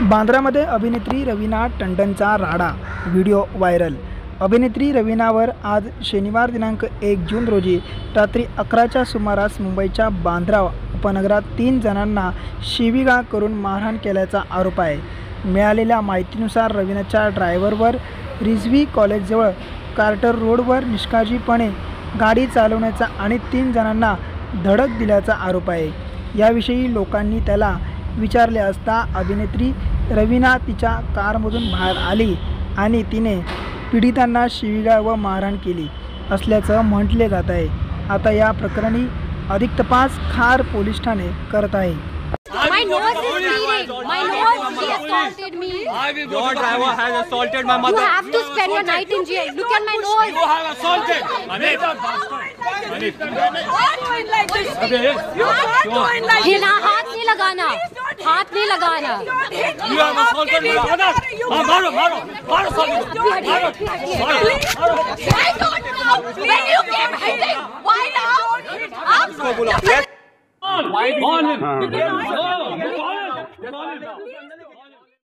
बांद्रामध्ये अभिनेत्री रवीना टंडनचा राडा, video viral. अभिनेत्री रवीनावर आज शनिवार दिनांक 1 जून रोजी रात्री 11च्या सुमारास मुंबईच्या बांद्रा उपनगरात 3 जणांना शिवीगाळ करून मारहाण केल्याचा आरोप आहे। मिळालेल्या माहितीनुसार रवीनाच्या ड्रायव्हरवर रिझवी कॉलेजजवळ कार्टर रोडवर निष्काळजीपणे गाडी चालवण्याचा आणि 3 जणांना धडक दिल्याचा आरोप आहे। याविषयी लोकांनी त्याला विचारले असता अभिनेत्री रवीना तिच्या कारमधून बाहेर आली आणि तिने पीडितांना शिवीगाळ व मारहाण केली असल्याचं म्हटले जात आहे। आता या प्रकरणी अधिक तपास खार पोलीस ठाणे करत आहे। My nose is bleeding. My nose, he assaulted me. Your driver has assaulted my mother. You have to spend your night in jail. Look at my nose. You have assaulted. Hanif. ये ना हाथ नहीं लगाना, हाथ नहीं लगाना। You have assaulted my mother. मारो मारो मारो मारो। I don't know. When you came hitting, why now? Why him?